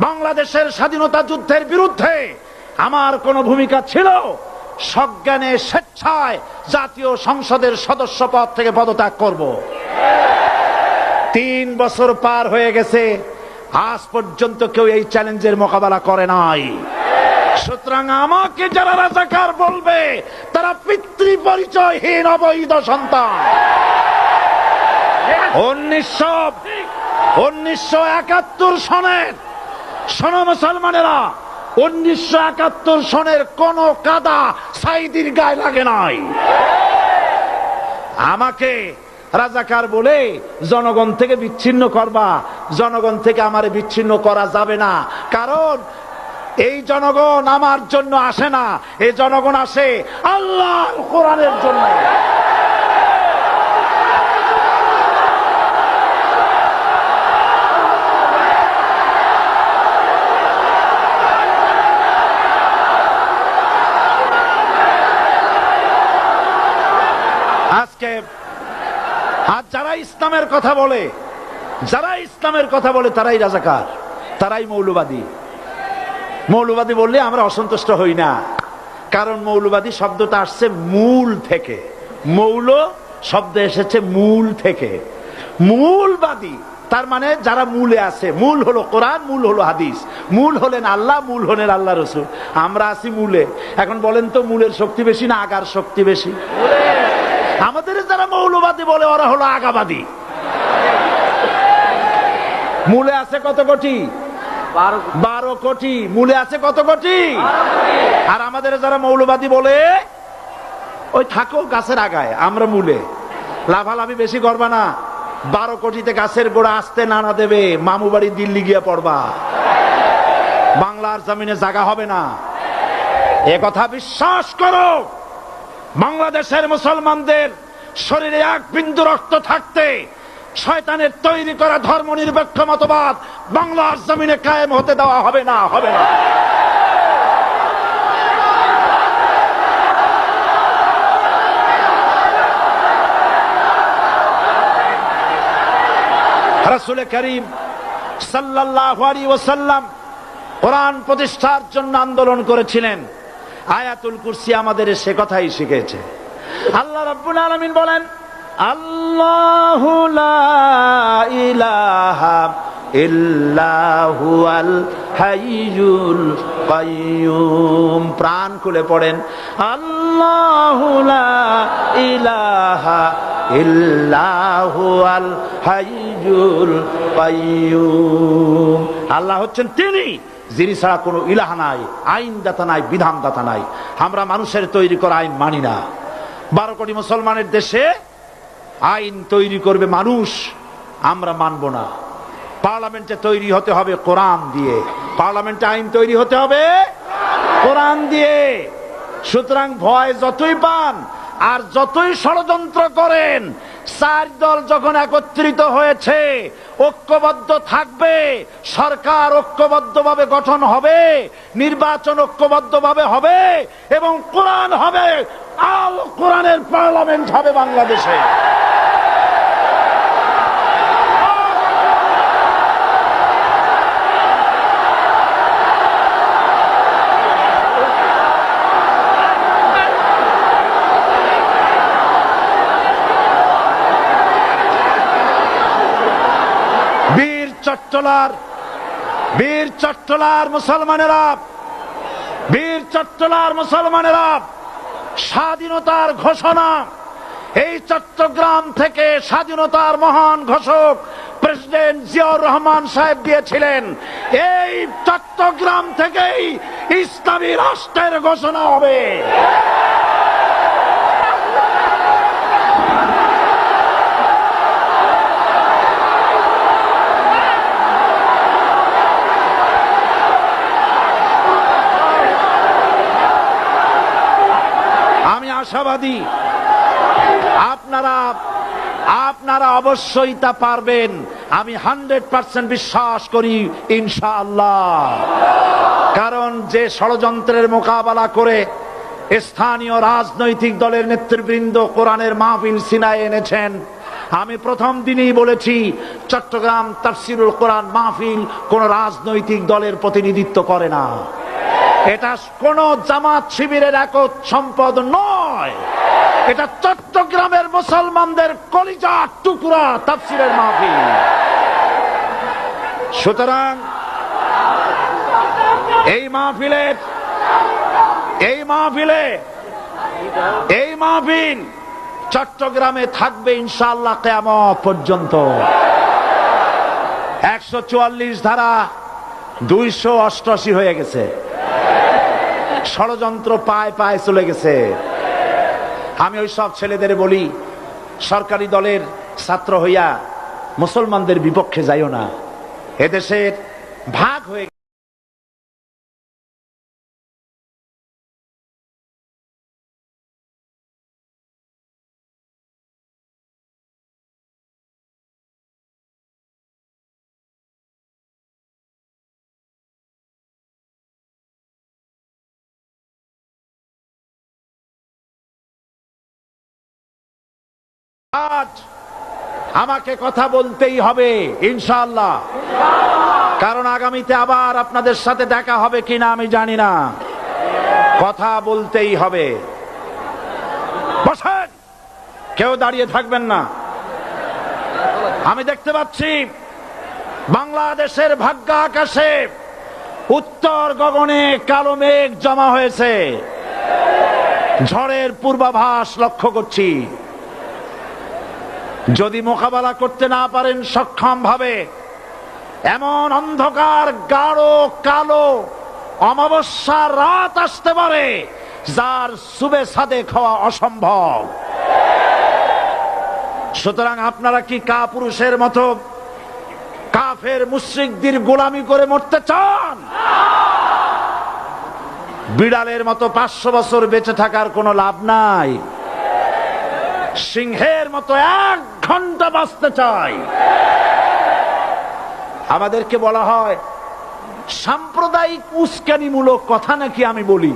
বাংলাদেশের স্বাধীনতা যুদ্ধের বিরুদ্ধে আমার কোনো ভূমিকা ছিল, সজ্ঞানে স্বেচ্ছায় জাতীয় সংসদের সদস্য পদ থেকে পদত্যাগ করব। 3 বছর পার হয়ে গেছে, আজ পর্যন্ত কেউ এই চ্যালেঞ্জের মোকাবেলা করে নাই। সুতরাং আমাকে যারা রাজাকার বলবে তারা পিতৃ পরিচয়হীন অবৈধ সন্তান। 1971 সনের, শোনো মুসলমানেরা, 1971 সনের কোন কাদা সাইদির গায়ে লাগে নাই। আমাকে রাজাকার বলে জনগণ থেকে বিচ্ছিন্ন করবা, জনগণ থেকে আমারে বিচ্ছিন্ন করা যাবে না। কারণ এই জনগণ আমার জন্য আসে না, এই জনগণ আসে আল্লাহর কোরআনের জন্য। আজকে আর যারা ইসলামের কথা বলে, তারাই রাজাকার, তারাই মৌলবাদী। মৌলবাদী বললে আমরা অসন্তুষ্ট হই না, কারণ মৌলবাদী শব্দটা আসছে মূল থেকে। মৌল শব্দ এসেছে মূল থেকে। মূলবাদী তার মানে যারা মূলে আছে। মূল হলো কোরআন, মূল হলো হাদিস, মূল হলেন আল্লাহ, মূল হলেন আল্লাহ রসুল। আমরা আছি মূলে। এখন বলেন তো মূলের শক্তি বেশি না আগার শক্তি বেশি? আমাদের যারা মৌলবাদী বলে ওরা হলো আগাবাদী। মূলে আছে কত কোটি? 12 কোটি। মূলে আছে কত কোটি? আর আমাদের যারা মৌলবাদী বলে ওই থাকো গাছের আগায়, আমরা মূলে। লাভালাভি বেশি করবা না, 12 কোটিতে গাছের গোড়া আসতে নানা দেবে, মামু বাড়ি দিল্লি গিয়ে পড়বা, বাংলার জমিনে জায়গা হবে না। এ কথা বিশ্বাস করো। বাংলাদেশের মুসলমানদের শরীরে 1 বিন্দু রক্ত থাকতে শয়তানের তৈরি করা ধর্ম নিরপেক্ষ মতবাদ বাংলার জমিনে কায়েম হতে দেওয়া হবে না, হবে না। রাসূল করিম সাল্লাল্লাহু আলাইহি ওয়াসাল্লাম কোরআন প্রতিষ্ঠার জন্য আন্দোলন করেছিলেন। আয়াতুল কুরসি আমাদের সে কথাই শিখেছে। আল্লাহ রাব্বুল আলামিন বলেন, আল্লাহু লা ইলাহা ইল্লা হুয়াল হাইয়ুল কাইয়্যুম। প্রাণ খুলে পড়েন, আল্লাহু লা ইলাহা ইল্লা হুয়াল হাইয়ুল কাইয়্যুম। আল্লাহ হচ্ছেন তিনি যিনি ছাড়া কোনো ইলাহা নাই, আইনদাতা নাই, বিধানদাতা নাই। আমরা মানুষের তৈরি করা আইন মানি না। 12 কোটি মুসলমানের দেশে আইন তৈরি করবে মানুষ, আমরা মানব না। পার্লামেন্টে তৈরি হতে হবে কোরআন দিয়ে, পার্লামেন্টে আইন তৈরি হতে হবে কোরআন দিয়ে। সুতরাং ভয় যতই পান আর যতই ষড়যন্ত্র করেন, 4 দল যখন একত্রিত হয়েছে, ঐক্যবদ্ধ থাকবে, সরকার ঐক্যবদ্ধভাবে গঠন হবে, নির্বাচন ঐক্যবদ্ধভাবে হবে এবং কোরআন হবে, আল কোরআনের পার্লামেন্ট হবে বাংলাদেশে। বীর চট্টলার মুসলমানেরা স্বাধীনতার ঘোষণা, এই চট্টগ্রাম থেকে স্বাধীনতার মহান ঘোষক প্রেসিডেন্ট জিয়াউর রহমান সাহেব দিয়েছিলেন। এই চট্টগ্রাম থেকেই ইসলামী রাষ্ট্রের ঘোষণা হবে। আশাবাদী আপনারা অবশ্যই তা পারবেন। আমি 100% বিশ্বাস করি ইনশাআল্লাহ। কারণ যে ষড়যন্ত্রের মোকাবেলা করে স্থানীয় রাজনৈতিক দলের নেতৃবৃন্দ কোরআনের মাহফিল সিনায় এনেছেন, আমি প্রথম দিনেই বলেছি, চট্টগ্রাম তাফসিরুল কোরআন মাহফিল কোন রাজনৈতিক দলের প্রতিনিধিত্ব করে না। এটা কোন জামাত শিবিরের একক সম্পদ নয়, এটা চট্টগ্রামের মুসলমানদের কলিজার টুকরা তাফসিরের মাহফিল। সুতরাং এই মাহফিল চট্টগ্রামে থাকবে ইনশাআল্লাহ কিয়ামত পর্যন্ত। 144 ধারা 288 হয়ে গেছে, ষড়যন্ত্র পায় পায় চলে গেছে। আমি ওই সব ছেলেদের বলি, সরকারি দলের ছাত্র হইয়া মুসলমানদের বিপক্ষে যাইও না। এদেশের ভাগ হয়ে আজ আমাকে কথা বলতেই হবে ইনশাআল্লাহ, কারণ আগামীতে আবার আপনাদের সাথে দেখা হবে কিনা আমি জানি না। কথা বলতেই হবে। বসেন, কেউ দাঁড়িয়ে থাকবেন না। আমি দেখতে পাচ্ছি বাংলাদেশের ভাগ্য আকাশে উত্তর গগনে কালো মেঘ জমা হয়েছে, ঝড়ের পূর্বাভাস লক্ষ্য করছি। যদি মোকাবেলা করতে না পারেন সক্ষম ভাবে, এমন অন্ধকার গাঢ় কালো অমাবস্যার রাত আসতে পারে যার সুবে সাদেক হওয়া অসম্ভব। সুতরাং আপনারা কি কাপুরুষের মতো কাফের মুশরিকদের গোলামি করে মরতে চান? বিড়ালের মতো 500 বছর বেঁচে থাকার কোনো লাভ নাই। সিংহের মতো 1 ঘন্টা বাঁচতে চাই। আমাদেরকে বলা হয় সাম্প্রদায়িক উস্কানিমূলক কথা নাকি আমি বলি।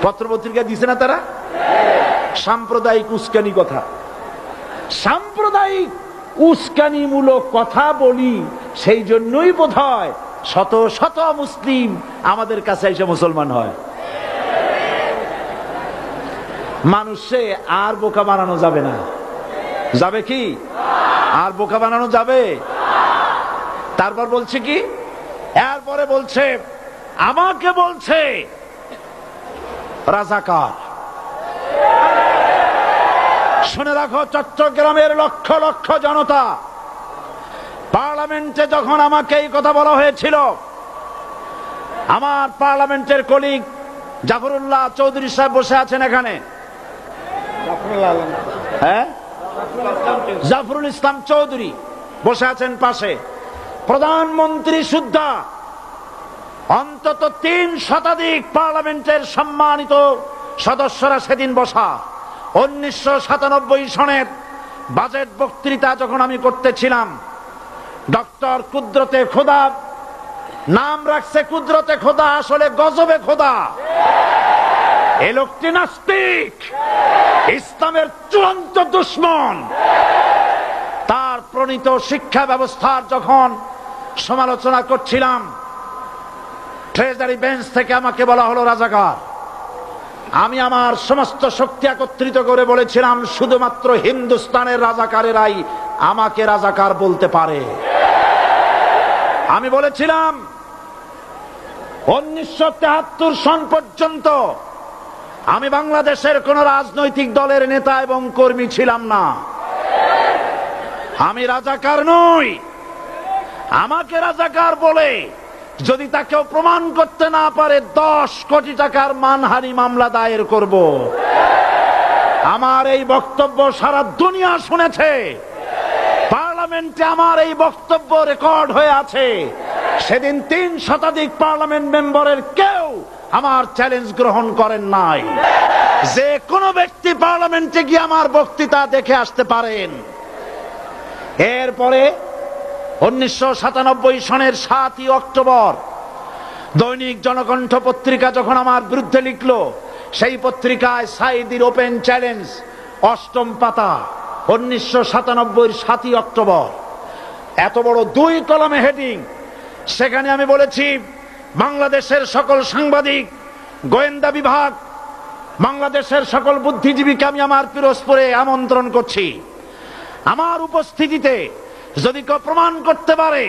পত্রপত্রিকা দিছে না তারা? সাম্প্রদায়িক উস্কানি কথা, সাম্প্রদায়িক উস্কানিমূলক কথা বলি। সেই জন্যই বোধহয় শত শত মুসলিম আমাদের কাছে এসে মুসলমান হয়। মানুষে আর বোকা বানানো যাবে না। যাবে কি? আর বোকা বানানো যাবে? তারপর বলছে কি, এরপরে বলছে আমাকে বলছে রাজাকার। শুনে রাখো চট্টগ্রামের লক্ষ লক্ষ জনতা, পার্লামেন্টে যখন আমাকে এই কথা বলা হয়েছিল, আমার পার্লামেন্টের কলিগ জাফরুল্লাহ চৌধুরী সাহেব বসে আছেন এখানে, হ্যাঁ, জাফরুল ইসলাম চৌধুরী বসে আছেন পাশে, প্রধানমন্ত্রী সুদ্ধা, অন্তত 3 শতাধিক পার্লামেন্টের সম্মানিত সদস্যরা সেদিন বসা। 1997 সনের বাজেট বক্তৃতা যখন আমি করতেছিলাম, ডক্টর কুদরতে খোদা, নাম রাখছে কুদরতে খোদা, আসলে গজবে খোদা। এই লোকটি নাস্তিক, ইসলামের চূড়ান্ত দুশমন। তার প্রণীত শিক্ষা ব্যবস্থার যখন সমালোচনা করছিলাম, ট্রেজারি বেঞ্চ থেকে আমাকে বলা হলো রাজাকার। আমি আমার সমস্ত শক্তি একত্রিত করে বলেছিলাম শুধুমাত্র হিন্দুস্তানের রাজাকারেরাই আমাকে রাজাকার বলতে পারে। আমি বলেছিলাম 1973 সন পর্যন্ত আমি বাংলাদেশের কোন রাজনৈতিক দলের নেতা এবং কর্মী ছিলাম না। আমি রাজাকার নই। আমাকে রাজাকার বলে যদি তাকেও প্রমাণ করতে না পারে 10 কোটি টাকার মানহানি মামলা দায়ের করব। আমার এই বক্তব্য সারা দুনিয়া শুনেছে। পার্লামেন্টে আমার এই বক্তব্য রেকর্ড হয়ে আছে। সেদিন 3 শতাধিক পার্লামেন্ট মেম্বারের কেউ আমার চ্যালেঞ্জ গ্রহণ করেন নাই। যে কোনো ব্যক্তি পার্লামেন্টে গিয়ে আমার বক্তৃতা দেখে আসতে পারেন। এরপরে 1997 সনের 7ই অক্টোবর দৈনিক জনকণ্ঠ পত্রিকা যখন আমার বিরুদ্ধে লিখলো, সেই পত্রিকায় সাইদির ওপেন চ্যালেঞ্জ 8ম পাতা, 1997 7ই অক্টোবর, এত বড় 2 কলামে হেডিং। সেখানে আমি বলেছি, বাংলাদেশের সকল সাংবাদিক, গোয়েন্দা বিভাগ, বাংলাদেশের সকল বুদ্ধিজীবীকে আমি আমার পিরোজপুরে আমন্ত্রণ করছি। আমার উপস্থিতিতে যদি কেউ প্রমাণ করতে পারে